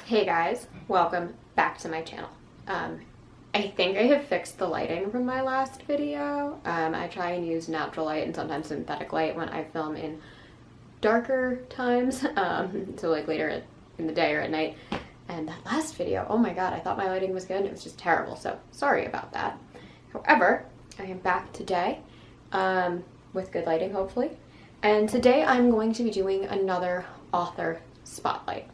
Hey guys, welcome back to my channel. I think I have fixed the lighting from my last video. I try and use natural light and sometimes synthetic light when I film in darker times, so like later in the day or at night. And that last video, oh my god, I thought my lighting was good and it was just terrible, so sorry about that. However, I am back today with good lighting, hopefully. And today I'm going to be doing another author spotlight.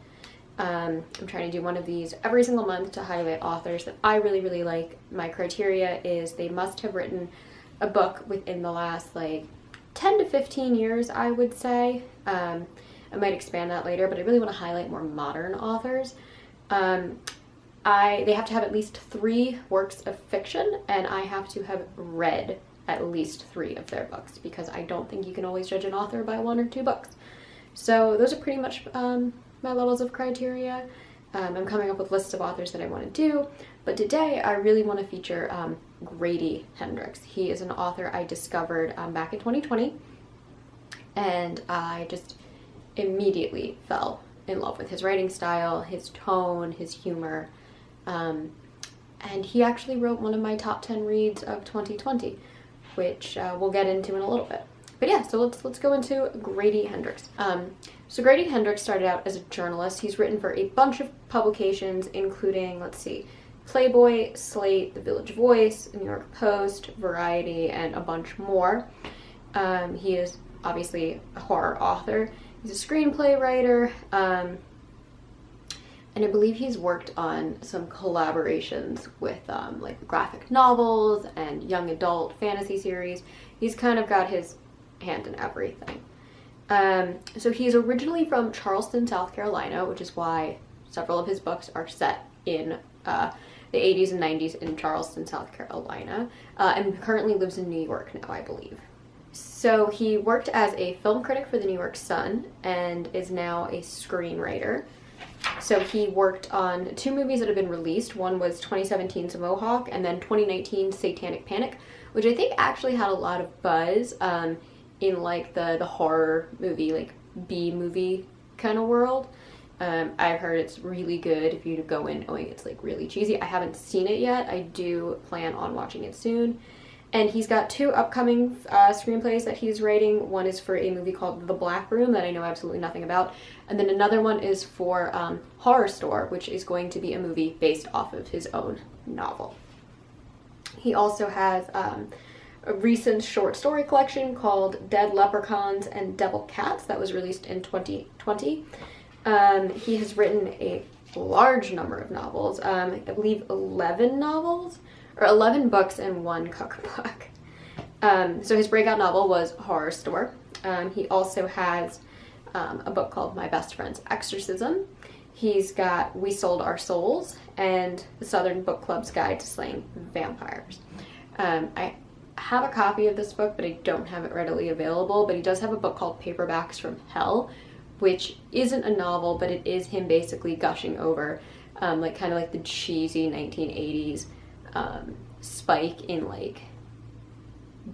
I'm trying to do one of these every single month to highlight authors that I really like. My criteria is they must have written a book within the last like 10 to 15 years, I would say. I might expand that later, but I really want to highlight more modern authors. They have to have at least 3 works of fiction, and I have to have read at least 3 of their books, because I don't think you can always judge an author by 1 or 2 books. So those are pretty much my levels of criteria. I'm coming up with lists of authors that I want to do, but today I really want to feature Grady Hendrix. He is an author I discovered back in 2020, and I just immediately fell in love with his writing style, his tone, his humor, and he actually wrote one of my top 10 reads of 2020, which we'll get into in a little bit. But yeah, so let's go into Grady Hendrix. So Grady Hendrix started out as a journalist. He's written for a bunch of publications, including, let's see, Playboy, Slate, The Village Voice, New York Post, Variety, and a bunch more. He is obviously a horror author. He's a screenplay writer, and I believe he's worked on some collaborations with like graphic novels and young adult fantasy series. He's kind of got his hand in everything. So he's originally from Charleston, South Carolina, which is why several of his books are set in the 80s and 90s in Charleston, South Carolina, and currently lives in New York now, I believe. So he worked as a film critic for the New York Sun and is now a screenwriter. So he worked on 2 movies that have been released. One was 2017's Mohawk, and then 2019's Satanic Panic, which I think actually had a lot of buzz in like the horror movie, like B-movie kind of world. I've heard it's really good if you go in knowing it's like really cheesy. I haven't seen it yet. I do plan on watching it soon. And he's got 2 upcoming screenplays that he's writing. One is for a movie called The Black Room that I know absolutely nothing about. And then another one is for Horror Store, which is going to be a movie based off of his own novel. He also has a recent short story collection called Dead Leprechauns and Devil Cats that was released in 2020. He has written a large number of novels, I believe 11 novels, or 11 books and 1 cookbook. So his breakout novel was Horror Store. He also has a book called My Best Friend's Exorcism. He's got We Sold Our Souls and the Southern Book Club's Guide to Slaying Vampires. I have a copy of this book, but I don't have it readily available, but he does have a book called Paperbacks from Hell, which isn't a novel, but it is him basically gushing over like kind of like the cheesy 1980s spike in like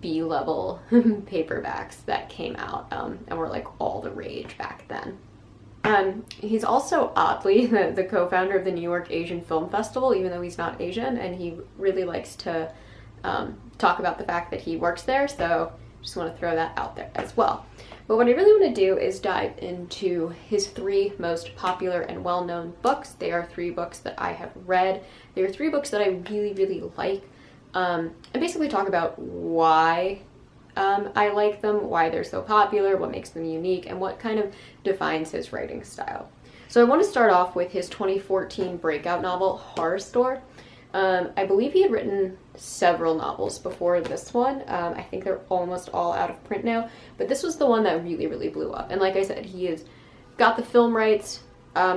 B-level paperbacks that came out and were like all the rage back then. He's also oddly the co-founder of the New York Asian Film Festival, even though he's not Asian, and he really likes to talk about the fact that he works there, so just want to throw that out there as well. But what I really want to do is dive into his 3 most popular and well-known books. They are 3 books that I have read. They are 3 books that I really like, and basically talk about why I like them, why they're so popular, what makes them unique, and what kind of defines his writing style. So I want to start off with his 2014 breakout novel, Horror Store. I believe he had written several novels before this one. I think they're almost all out of print now, but this was the one that really blew up. And like I said, he has got the film rights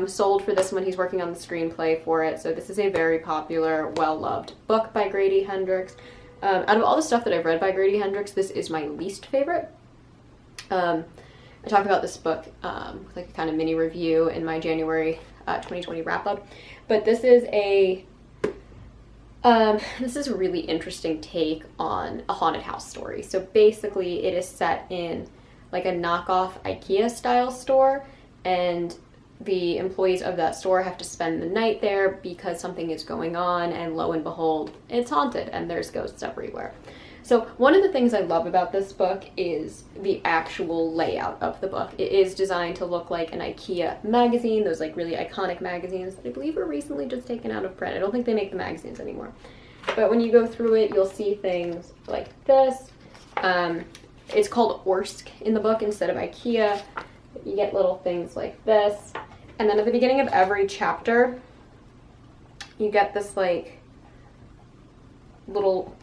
sold for this one. He's working on the screenplay for it, so this is a very popular, well-loved book by Grady Hendrix. Out of all the stuff that I've read by Grady Hendrix, this is my least favorite. I talked about this book, like a kind of mini review in my January 2020 wrap-up, but this is a really interesting take on a haunted house story. So basically it is set in like a knockoff IKEA style store, and the employees of that store have to spend the night there because something is going on, and lo and behold, it's haunted and there's ghosts everywhere. So one of the things I love about this book is the actual layout of the book. It is designed to look like an IKEA magazine, those like really iconic magazines that I believe were recently just taken out of print. I don't think they make the magazines anymore. But when you go through it, you'll see things like this. It's called Orsk in the book instead of IKEA. You get little things like this. And then at the beginning of every chapter, you get this like little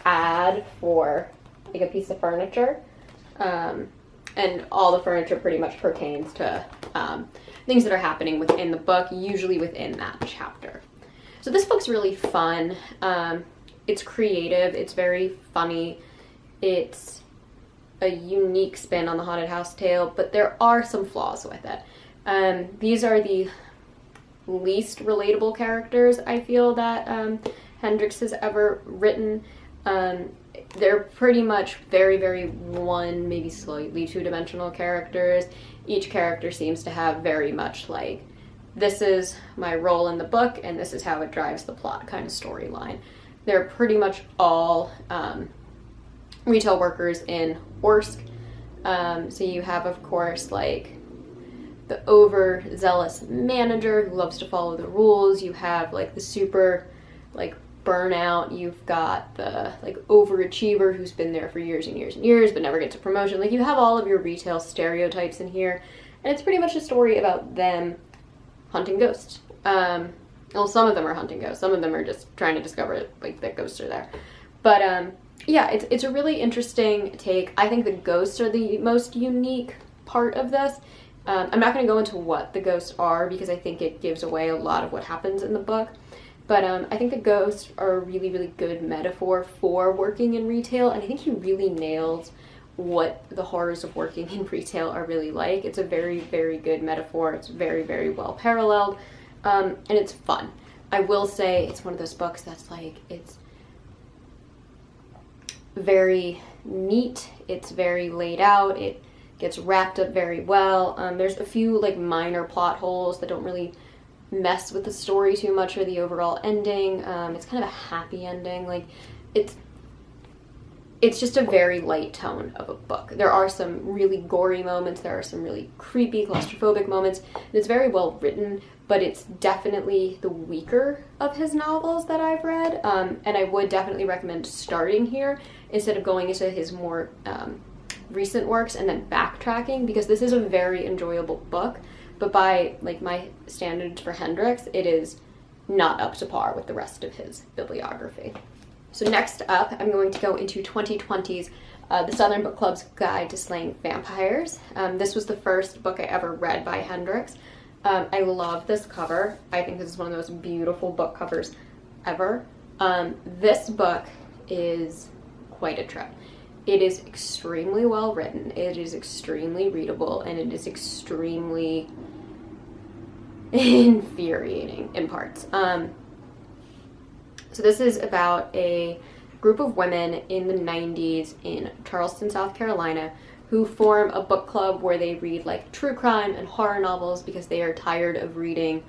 ad for like a piece of furniture. And all the furniture pretty much pertains to things that are happening within the book, usually within that chapter. So this book's really fun. It's creative. It's very funny. It's a unique spin on the haunted house tale, but there are some flaws with it. These are the least relatable characters I feel that Hendrix has ever written. They're pretty much very, very one, maybe slightly two-dimensional characters. Each character seems to have very much like, this is my role in the book and this is how it drives the plot kind of storyline. They're pretty much all retail workers in Orsk. So you have, of course, like the overzealous manager who loves to follow the rules. You have like the super like burnout. You've got the like overachiever who's been there for years and years and years but never gets a promotion. Like you have all of your retail stereotypes in here, and it's pretty much a story about them hunting ghosts. Well, some of them are hunting ghosts. Some of them are just trying to discover like that ghosts are there. But yeah, it's a really interesting take. I think the ghosts are the most unique part of this. I'm not going to go into what the ghosts are because I think it gives away a lot of what happens in the book. But I think the ghosts are a really, really good metaphor for working in retail, and I think he really nails what the horrors of working in retail are really like. It's a very, very good metaphor. It's very, very well paralleled, and it's fun. I will say it's one of those books that's like, it's very neat, it's very laid out, it gets wrapped up very well. There's a few like minor plot holes that don't really mess with the story too much or the overall ending. It's kind of a happy ending. Like it's just a very light tone of a book. There are some really gory moments, there are some really creepy, claustrophobic moments, and it's very well written, but it's definitely the weaker of his novels that I've read, and I would definitely recommend starting here instead of going into his more recent works and then backtracking, because this is a very enjoyable book, but by like my standards for Hendrix, it is not up to par with the rest of his bibliography. So next up, I'm going to go into 2020's The Southern Book Club's Guide to Slaying Vampires. This was the first book I ever read by Hendrix. I love this cover. I think this is one of the most beautiful book covers ever. This book is quite a trip. It is extremely well written, it is extremely readable, and it is extremely infuriating in parts. So this is about a group of women in the 90s in Charleston, South Carolina, who form a book club where they read like true crime and horror novels because they are tired of reading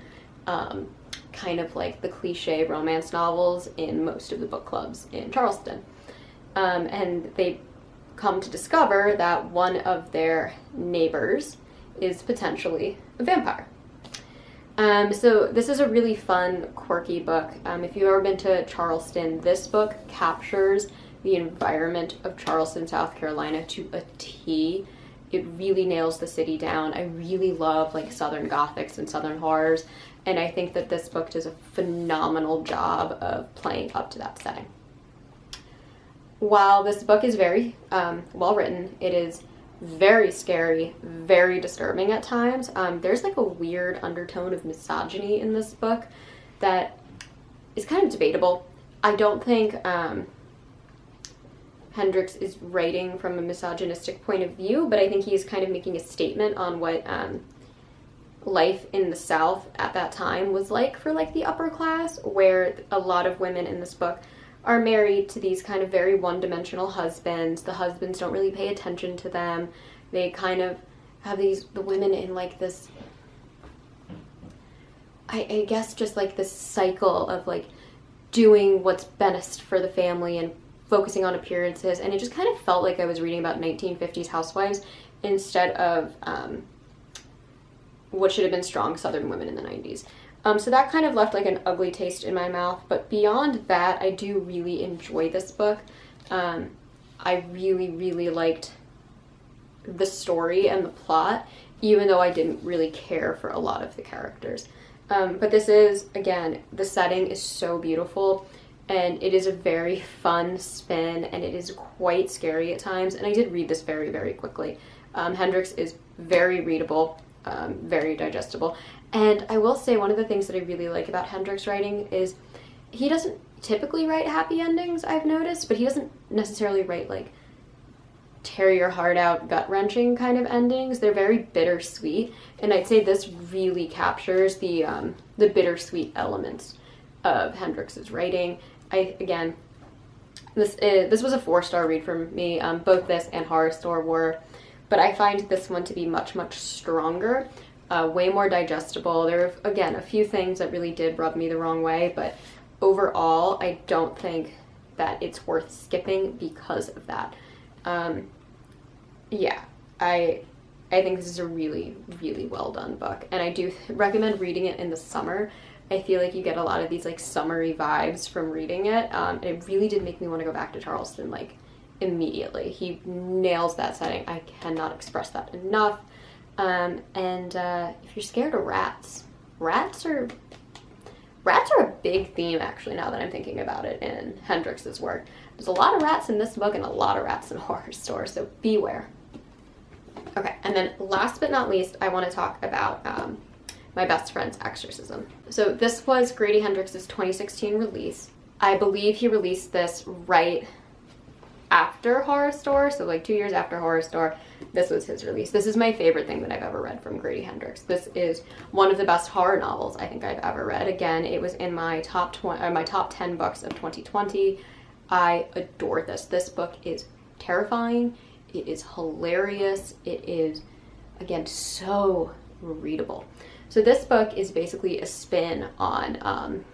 kind of like the cliche romance novels in most of the book clubs in Charleston. And they come to discover that one of their neighbors is potentially a vampire. So this is a really fun, quirky book. If you've ever been to Charleston, this book captures the environment of Charleston, South Carolina to a T. It really nails the city down. I really love like Southern Gothics and Southern horrors, and I think that this book does a phenomenal job of playing up to that setting. While this book is very well written, it is very scary, very disturbing at times. There's like a weird undertone of misogyny in this book that is kind of debatable. I don't think Hendrix is writing from a misogynistic point of view, but I think he's kind of making a statement on what life in the South at that time was like for like the upper class, where a lot of women in this book are married to these kind of very one-dimensional husbands. The husbands don't really pay attention to them. They kind of have the women in like this I guess just like this cycle of like doing what's best for the family and focusing on appearances, and it just kind of felt like I was reading about 1950s housewives instead of what should have been strong Southern women in the 90s. So that kind of left like an ugly taste in my mouth, but beyond that, I do really enjoy this book. I really, really liked the story and the plot, even though I didn't really care for a lot of the characters. But this is, again, the setting is so beautiful, and it is a very fun spin, and it is quite scary at times, and I did read this very, very quickly. Hendrix is very readable, very digestible, and I will say one of the things that I really like about Hendrix writing is he doesn't typically write happy endings, I've noticed, but he doesn't necessarily write like tear your heart out, gut-wrenching kind of endings. They're very bittersweet, and I'd say this really captures the bittersweet elements of Hendrix's writing. This was a 4-star read for me. Both this and Horror Store were, but I find this one to be much, much stronger, way more digestible. There are, again, a few things that really did rub me the wrong way, but overall, I don't think that it's worth skipping because of that. Yeah, I think this is a really, really well done book, and I do recommend reading it in the summer. I feel like you get a lot of these like summery vibes from reading it. It really did make me want to go back to Charleston like immediately. He nails that setting. I cannot express that enough. If you're scared of rats are a big theme, actually, now that I'm thinking about it, in Hendrix's work. There's a lot of rats in this book and a lot of rats in Horror Store, so beware. Okay, and then last but not least, I want to talk about my best friend's Exorcism. So this was Grady Hendrix's 2016 release. I believe he released this right after Horror Store, so like 2 years after Horror Store, this was his release. This is my favorite thing that I've ever read from Grady Hendrix. This is one of the best horror novels I think I've ever read. Again, it was in my top 10 books of 2020. I adore this. This book is terrifying. It is hilarious. It is, again, so readable. So this book is basically a spin on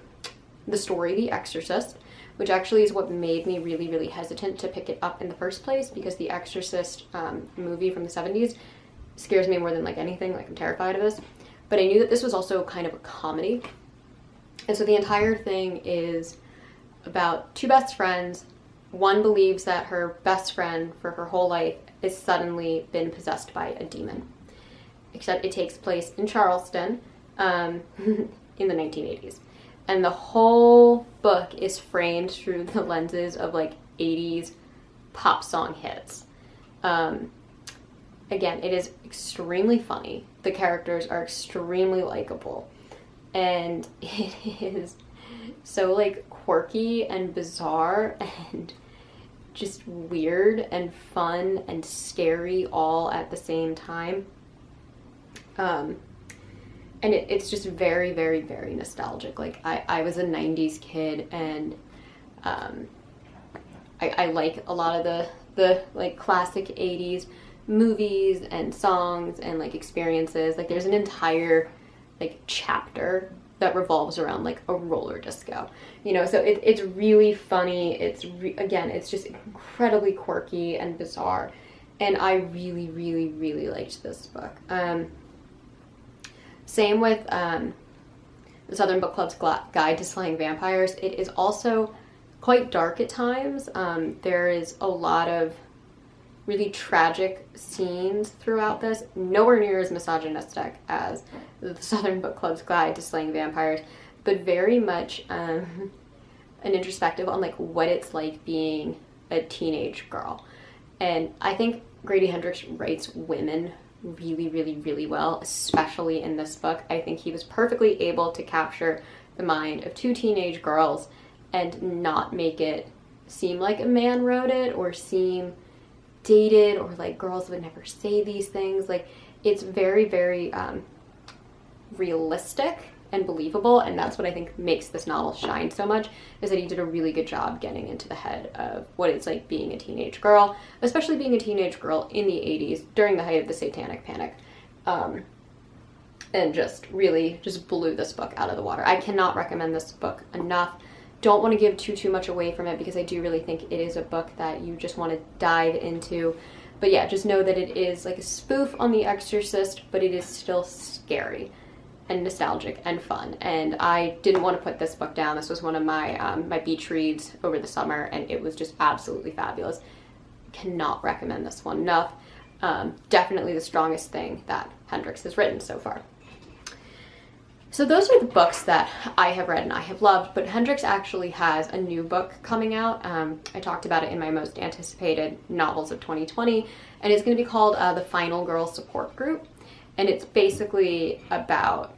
the story The Exorcist, which actually is what made me really, really hesitant to pick it up in the first place, because the Exorcist movie from the 70s scares me more than like anything. Like, I'm terrified of this. But I knew that this was also kind of a comedy. And so the entire thing is about two best friends. One believes that her best friend for her whole life has suddenly been possessed by a demon. Except it takes place in Charleston in the 1980s. And the whole book is framed through the lenses of like 80s pop song hits. Again, it is extremely funny. The characters are extremely likable. And it is so like quirky and bizarre and just weird and fun and scary all at the same time. And it's just very, very, very nostalgic. Like, I was a 90s kid, and I like a lot of the like classic 80s movies and songs and like experiences. Like, there's an entire like chapter that revolves around like a roller disco, you know, so it's really funny. Again, it's just incredibly quirky and bizarre, and I really, really, really liked this book. Same with the Southern Book Club's Guide to Slaying Vampires. It is also quite dark at times. There is a lot of really tragic scenes throughout this, nowhere near as misogynistic as the Southern Book Club's Guide to Slaying Vampires, but very much an introspective on like what it's like being a teenage girl. And I think Grady Hendrix writes women really, really, really well, especially in this book. I think he was perfectly able to capture the mind of two teenage girls and not make it seem like a man wrote it or seem dated or like girls would never say these things. Like, it's very, very realistic and believable, and that's what I think makes this novel shine so much, is that he did a really good job getting into the head of what it's like being a teenage girl, especially being a teenage girl in the 80s during the height of the Satanic Panic. and just really just blew this book out of the water. I cannot recommend this book enough. Don't want to give too much away from it because I do really think it is a book that you just want to dive into. But yeah, just know that it is like a spoof on The Exorcist, but it is still scary and nostalgic and fun. And I didn't want to put this book down. This was one of my my beach reads over the summer, and it was just absolutely fabulous. Cannot recommend this one enough. Definitely the strongest thing that Hendrix has written so far. So those are the books that I have read and I have loved, but Hendrix actually has a new book coming out. I talked about it in my most anticipated novels of 2020, and it's going to be called The Final Girl Support Group, and it's basically about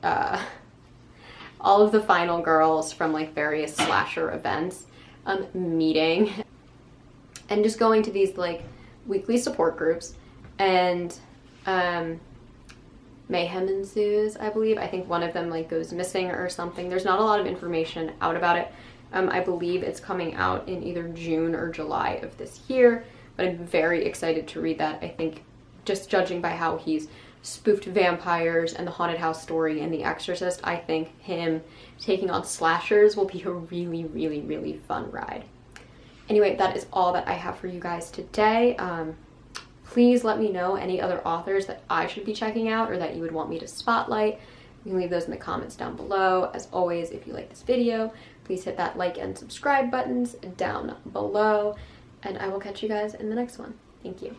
all of the final girls from like various slasher events meeting and just going to these like weekly support groups, and mayhem ensues, I believe. I think one of them like goes missing or something. There's not a lot of information out about it. I believe it's coming out in either June or July of this year, but I'm very excited to read that. I think just judging by how he's spoofed vampires and the haunted house story and The Exorcist, I think him taking on slashers will be a really fun ride. Anyway, that is all that I have for you guys today. Please let me know any other authors that I should be checking out or that you would want me to spotlight. You can leave those in the comments down below. As always, if you like this video, please hit that like and subscribe buttons down below, and I will catch you guys in the next one. Thank you.